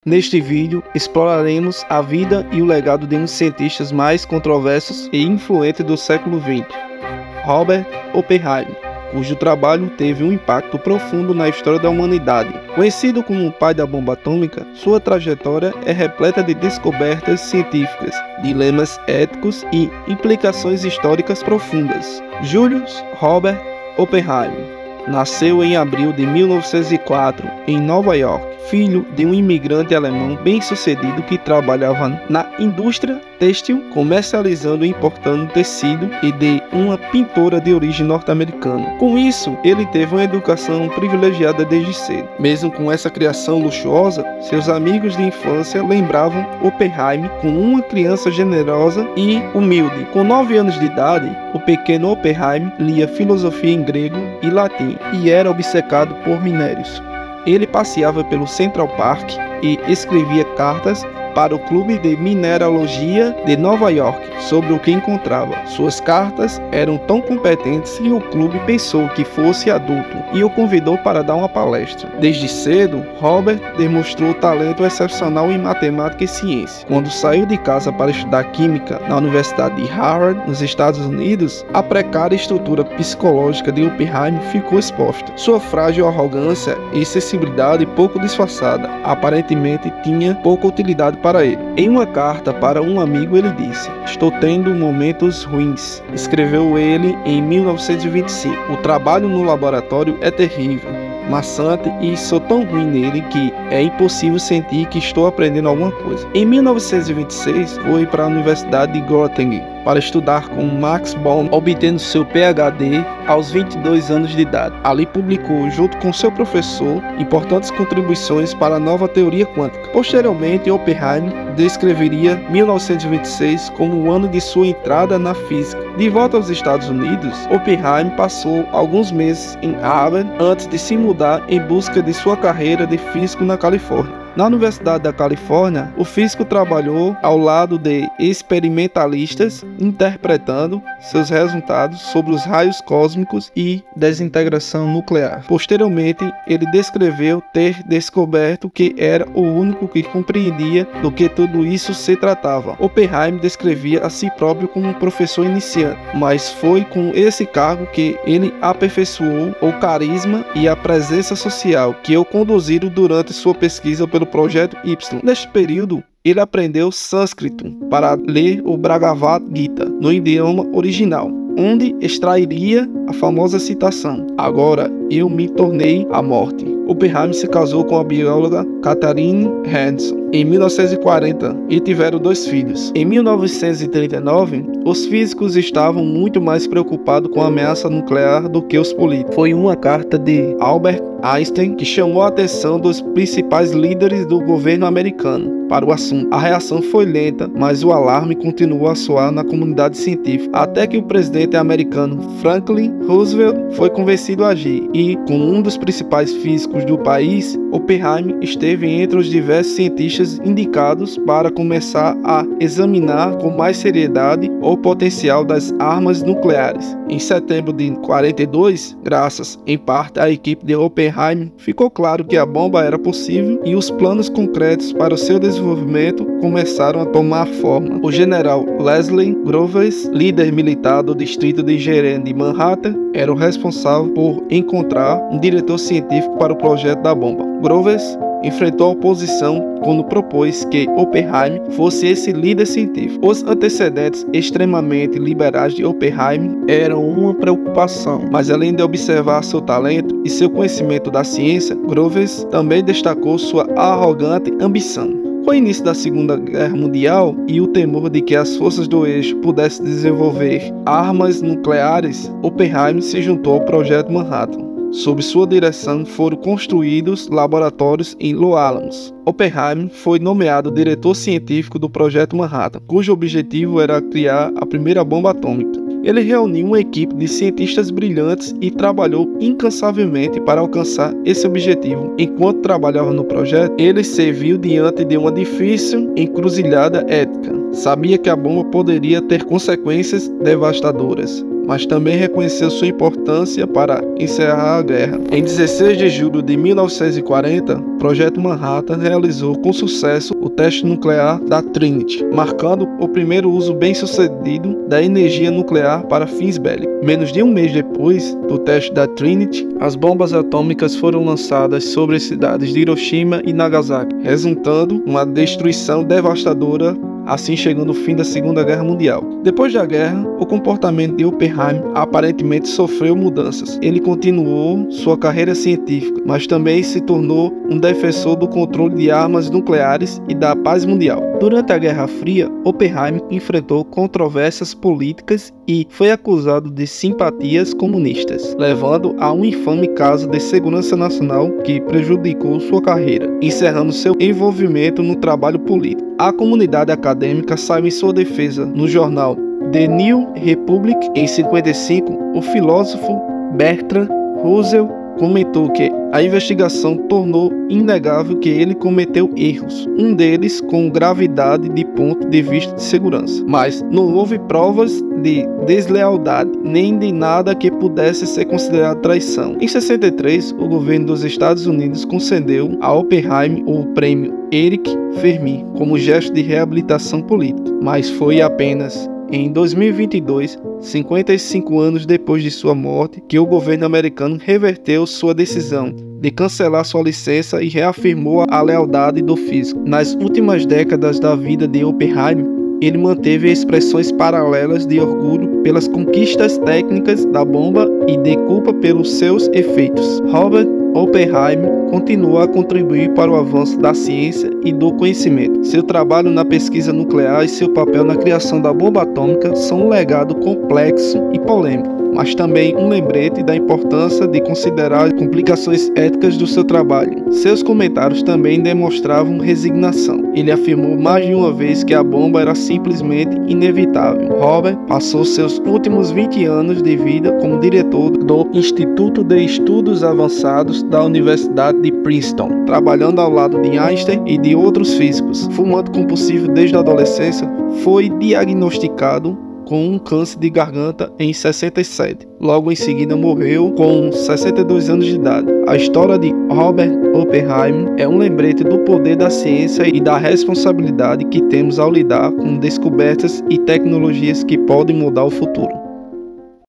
Neste vídeo, exploraremos a vida e o legado de um dos cientistas mais controversos e influentes do século XX, Robert Oppenheimer, cujo trabalho teve um impacto profundo na história da humanidade. Conhecido como o pai da bomba atômica, sua trajetória é repleta de descobertas científicas, dilemas éticos e implicações históricas profundas. Julius Robert Oppenheimer nasceu em abril de 1904 em Nova York, filho de um imigrante alemão bem-sucedido que trabalhava na indústria têxtil, comercializando e importando tecido, e de uma pintora de origem norte-americana. Com isso, ele teve uma educação privilegiada desde cedo. Mesmo com essa criação luxuosa, seus amigos de infância lembravam Oppenheimer como uma criança generosa e humilde. Com 9 anos de idade, o pequeno Oppenheimer lia filosofia em grego e latim e era obcecado por minérios. Ele passeava pelo Central Park e escrevia cartas para o Clube de Mineralogia de Nova York sobre o que encontrava. Suas cartas eram tão competentes que o clube pensou que fosse adulto e o convidou para dar uma palestra. Desde cedo, Robert demonstrou talento excepcional em matemática e ciência. Quando saiu de casa para estudar química na Universidade de Harvard, nos Estados Unidos, a precária estrutura psicológica de Oppenheimer ficou exposta. Sua frágil arrogância e sensibilidade pouco disfarçada aparentemente tinha pouca utilidade para ele. Em uma carta para um amigo, ele disse: "Estou tendo momentos ruins", escreveu ele em 1925. "O trabalho no laboratório é terrível, maçante e sou tão ruim nele que é impossível sentir que estou aprendendo alguma coisa." Em 1926, foi para a Universidade de Göttingen para estudar com Max Born, obtendo seu PhD aos 22 anos de idade. Ali publicou, junto com seu professor, importantes contribuições para a nova teoria quântica. Posteriormente, Oppenheimer descreveria 1926 como o ano de sua entrada na física. De volta aos Estados Unidos, Oppenheimer passou alguns meses em Harvard antes de se mudar em busca de sua carreira de físico na Califórnia. Na Universidade da Califórnia, o físico trabalhou ao lado de experimentalistas, interpretando seus resultados sobre os raios cósmicos e desintegração nuclear. Posteriormente, ele descreveu ter descoberto que era o único que compreendia do que tudo isso se tratava. Oppenheimer descrevia a si próprio como um professor iniciante, mas foi com esse cargo que ele aperfeiçoou o carisma e a presença social que o conduziram durante sua pesquisa pelo Projeto Y. Neste período, ele aprendeu sânscrito para ler o Bhagavad Gita no idioma original, onde extrairia a famosa citação: "Agora eu me tornei a morte." Oppenheimer se casou com a bióloga Catherine Henderson em 1940 e tiveram 2 filhos. Em 1939, os físicos estavam muito mais preocupados com a ameaça nuclear do que os políticos. Foi uma carta de Albert Einstein que chamou a atenção dos principais líderes do governo americano para o assunto. A reação foi lenta, mas o alarme continuou a soar na comunidade científica, até que o presidente americano Franklin Roosevelt foi convencido a agir, e, como um dos principais físicos do país, Oppenheimer esteve entre os diversos cientistas indicados para começar a examinar com mais seriedade o potencial das armas nucleares. Em setembro de 42, graças em parte à equipe de Oppenheimer, ficou claro que a bomba era possível e os planos concretos para o seu desenvolvimento começaram a tomar forma. O general Leslie Groves, líder militar do distrito de engenharia de Manhattan, era o responsável por encontrar um diretor científico para o projeto da bomba. Groves enfrentou a oposição quando propôs que Oppenheimer fosse esse líder científico. Os antecedentes extremamente liberais de Oppenheimer eram uma preocupação, mas além de observar seu talento e seu conhecimento da ciência, Groves também destacou sua arrogante ambição. Com o início da Segunda Guerra Mundial e o temor de que as forças do eixo pudessem desenvolver armas nucleares, Oppenheimer se juntou ao Projeto Manhattan. Sob sua direção foram construídos laboratórios em Los Alamos. Oppenheimer foi nomeado diretor científico do Projeto Manhattan, cujo objetivo era criar a primeira bomba atômica. Ele reuniu uma equipe de cientistas brilhantes e trabalhou incansavelmente para alcançar esse objetivo. Enquanto trabalhava no projeto, ele se viu diante de uma difícil encruzilhada ética. Sabia que a bomba poderia ter consequências devastadoras, mas também reconheceu sua importância para encerrar a guerra. Em 16 de julho de 1940, Projeto Manhattan realizou com sucesso o teste nuclear da Trinity, marcando o primeiro uso bem-sucedido da energia nuclear para fins bélicos. Menos de um mês depois do teste da Trinity, as bombas atômicas foram lançadas sobre as cidades de Hiroshima e Nagasaki, resultando uma destruição devastadora, assim chegando o fim da Segunda Guerra Mundial. Depois da guerra, o comportamento de Oppenheimer aparentemente sofreu mudanças. Ele continuou sua carreira científica, mas também se tornou um defensor do controle de armas nucleares e da paz mundial. Durante a Guerra Fria, Oppenheimer enfrentou controvérsias políticas e foi acusado de simpatias comunistas, levando a um infame caso de segurança nacional que prejudicou sua carreira, encerrando seu envolvimento no trabalho político. A comunidade acadêmica saiu em sua defesa no jornal The New Republic. Em 1955, o filósofo Bertrand Russell comentou que a investigação tornou inegável que ele cometeu erros, um deles com gravidade de ponto de vista de segurança, mas não houve provas de deslealdade, nem de nada que pudesse ser considerado traição. Em 63, o governo dos Estados Unidos concedeu a Oppenheimer o prêmio Eric Fermi como gesto de reabilitação política, mas foi apenas em 2022, 55 anos depois de sua morte, que o governo americano reverteu sua decisão de cancelar sua licença e reafirmou a lealdade do físico. Nas últimas décadas da vida de Oppenheimer, ele manteve expressões paralelas de orgulho pelas conquistas técnicas da bomba e de culpa pelos seus efeitos. Robert Oppenheimer continua a contribuir para o avanço da ciência e do conhecimento. Seu trabalho na pesquisa nuclear e seu papel na criação da bomba atômica são um legado complexo e polêmico, mas também um lembrete da importância de considerar as complicações éticas do seu trabalho. Seus comentários também demonstravam resignação. Ele afirmou mais de uma vez que a bomba era simplesmente inevitável. Robert passou seus últimos 20 anos de vida como diretor do Instituto de Estudos Avançados da Universidade de Princeton, trabalhando ao lado de Einstein e de outros físicos. Fumante compulsivo desde a adolescência, foi diagnosticado com um câncer de garganta em 67. Logo em seguida morreu com 62 anos de idade. A história de Robert Oppenheimer é um lembrete do poder da ciência e da responsabilidade que temos ao lidar com descobertas e tecnologias que podem mudar o futuro.